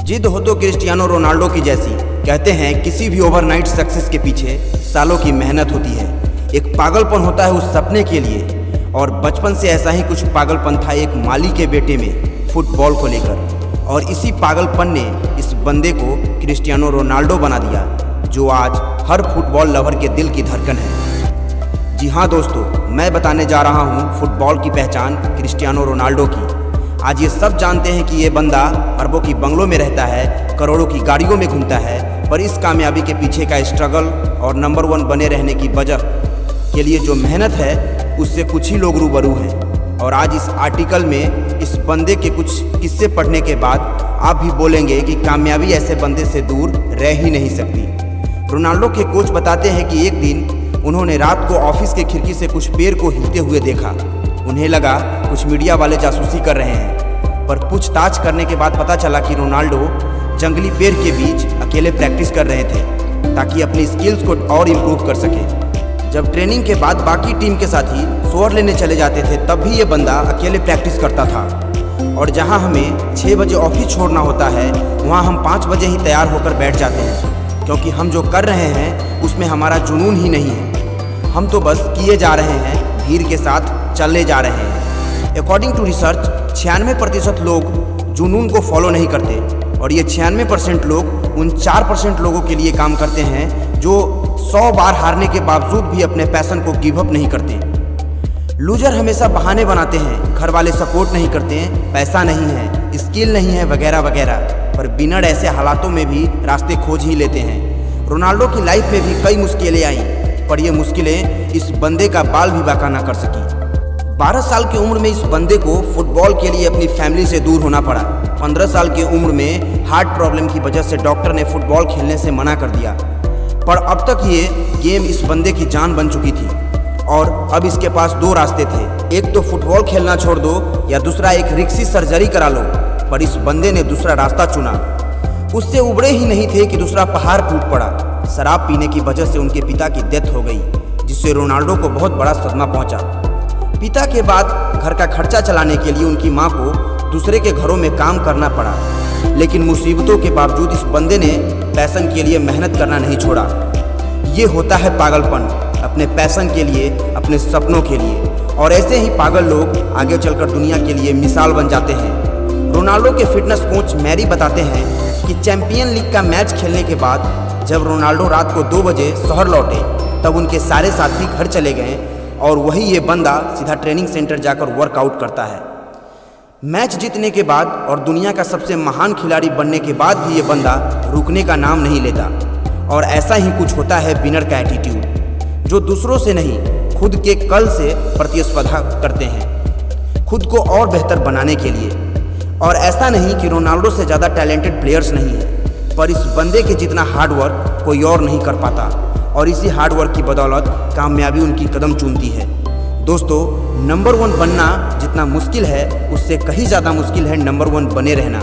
जिद हो तो क्रिस्टियानो रोनाल्डो की जैसी। कहते हैं किसी भी ओवरनाइट सक्सेस के पीछे सालों की मेहनत होती है, एक पागलपन होता है उस सपने के लिए। और बचपन से ऐसा ही कुछ पागलपन था एक माली के बेटे में फुटबॉल को लेकर, और इसी पागलपन ने इस बंदे को क्रिस्टियानो रोनाल्डो बना दिया, जो आज हर फुटबॉल लवर के दिल की धड़कन है। जी हाँ दोस्तों, मैं बताने जा रहा हूँ फुटबॉल की पहचान क्रिस्टियानो रोनाल्डो की। आज ये सब जानते हैं कि ये बंदा अरबों की बंगलों में रहता है, करोड़ों की गाड़ियों में घूमता है, पर इस कामयाबी के पीछे का स्ट्रगल और नंबर 1 बने रहने की वजह के लिए जो मेहनत है उससे कुछ ही लोग रूबरू हैं। और आज इस आर्टिकल में इस बंदे के कुछ किस्से पढ़ने के बाद आप भी बोलेंगे कि कामयाबी ऐसे बंदे से दूर रह ही नहीं सकती। रोनाल्डो के कोच बताते हैं कि एक दिन उन्होंने रात को ऑफिस के खिड़की से कुछ पेड़ को हिलते हुए देखा। उन्हें लगा कुछ मीडिया वाले जासूसी कर रहे हैं, पर पूछताछ करने के बाद पता चला कि रोनाल्डो जंगली पेड़ के बीच अकेले प्रैक्टिस कर रहे थे ताकि अपनी स्किल्स को और इम्प्रूव कर सके। जब ट्रेनिंग के बाद बाकी टीम के साथी शोर लेने चले जाते थे तब भी ये बंदा अकेले प्रैक्टिस करता था। और जहां हमें 6 बजे ऑफिस छोड़ना होता है वहां हम 5 बजे ही तैयार होकर बैठ जाते हैं, क्योंकि हम जो कर रहे हैं उसमें हमारा जुनून ही नहीं है। हम तो बस किए जा रहे हैं, भीड़ के साथ चले जा रहे हैं। अकॉर्डिंग टू रिसर्च 96% लोग जुनून को फॉलो नहीं करते, और ये 96% लोग उन 4% लोगों के लिए काम करते हैं जो 100 बार हारने के बावजूद भी अपने पैशन को गिव अप नहीं करते। लूजर हमेशा बहाने बनाते हैं, घर वाले सपोर्ट नहीं करते हैं, पैसा नहीं है, स्किल नहीं है, वगैरह वगैरह, पर विनर ऐसे हालातों में भी रास्ते खोज ही लेते हैं। रोनाल्डो की लाइफ में भी कई मुश्किलें आईं, पर ये मुश्किलें इस बंदे का बाल भी बांका ना कर सकी। 12 साल की उम्र में इस बंदे को फुटबॉल के लिए अपनी फैमिली से दूर होना पड़ा। 15 साल की उम्र में हार्ट प्रॉब्लम की वजह से डॉक्टर ने फुटबॉल खेलने से मना कर दिया, पर अब तक ये गेम इस बंदे की जान बन चुकी थी। और अब इसके पास 2 रास्ते थे, एक तो फुटबॉल खेलना छोड़ दो या दूसरा एक रिक्सी सर्जरी करा लो, पर इस बंदे ने दूसरा रास्ता चुना। उससे उबड़े ही नहीं थे कि दूसरा पहाड़ टूट पड़ा। शराब पीने की वजह से उनके पिता की डेथ हो गई, जिससे रोनाल्डो को बहुत बड़ा सदमा पहुंचा। पिता के बाद घर का खर्चा चलाने के लिए उनकी मां को दूसरे के घरों में काम करना पड़ा, लेकिन मुसीबतों के बावजूद इस बंदे ने पैशन के लिए मेहनत करना नहीं छोड़ा। ये होता है पागलपन, अपने पैशन के लिए, अपने सपनों के लिए। और ऐसे ही पागल लोग आगे चलकर दुनिया के लिए मिसाल बन जाते हैं। रोनाल्डो के फिटनेस कोच मैरी बताते हैं कि चैंपियन लीग का मैच खेलने के बाद जब रोनाल्डो रात को 2 बजे शहर लौटे तब उनके सारे साथी घर चले गए, और वही ये बंदा सीधा ट्रेनिंग सेंटर जाकर वर्कआउट करता है। मैच जीतने के बाद और दुनिया का सबसे महान खिलाड़ी बनने के बाद भी ये बंदा रुकने का नाम नहीं लेता। और ऐसा ही कुछ होता है विनर का एटीट्यूड, जो दूसरों से नहीं खुद के कल से प्रतिस्पर्धा करते हैं, खुद को और बेहतर बनाने के लिए। और ऐसा नहीं कि रोनाल्डो से ज़्यादा टैलेंटेड प्लेयर्स नहीं है, पर इस बंदे के जितना हार्डवर्क कोई और नहीं कर पाता, और इसी हार्डवर्क की बदौलत कामयाबी उनकी कदम चूमती है। दोस्तों, नंबर 1 बनना जितना मुश्किल है उससे कहीं ज़्यादा मुश्किल है नंबर 1 बने रहना।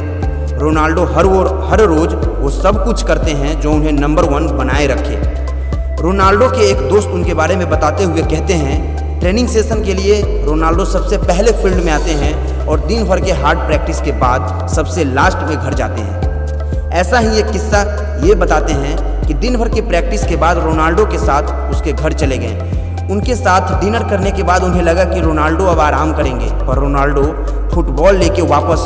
रोनाल्डो हर रोज़ वो सब कुछ करते हैं जो उन्हें नंबर 1 बनाए रखे। रोनाल्डो के एक दोस्त उनके बारे में बताते हुए कहते हैं, ट्रेनिंग सेशन के लिए रोनाल्डो सबसे पहले फील्ड में आते हैं और दिन भर के हार्ड प्रैक्टिस के बाद सबसे लास्ट में घर जाते हैं। ऐसा ही एक किस्सा ये बताते हैं कि दिन भर की प्रैक्टिस के बाद रोनाल्डो के साथ उसके घर चले गए। उनके साथ डिनर करने के बाद उन्हें लगा कि रोनाल्डो अब आराम करेंगे, पर रोनाल्डो फुटबॉल लेके वापस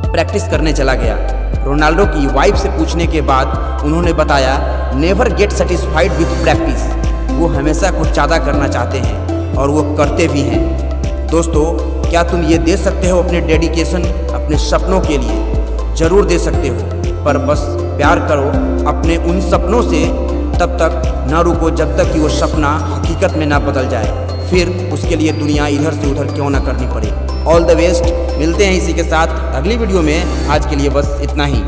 प्रैक्टिस करने चला गया। रोनाल्डो की वाइफ से पूछने के बाद उन्होंने बताया, never get satisfied with practice. वो हमेशा कुछ ज़्यादा करना चाहते हैं और वो करते भी हैं। दोस्तों, क्या तुम ये दे सकते हो अपने डेडिकेशन अपने सपनों के लिए? ज़रूर दे सकते हो, पर बस प्यार करो अपने उन सपनों से, तब तक ना रुको जब तक कि वो सपना हकीकत में ना बदल जाए। फिर उसके लिए दुनिया इधर से उधर क्यों ना करनी पड़े। All the best. मिलते हैं इसी के साथ अगली वीडियो में। आज के लिए बस इतना ही।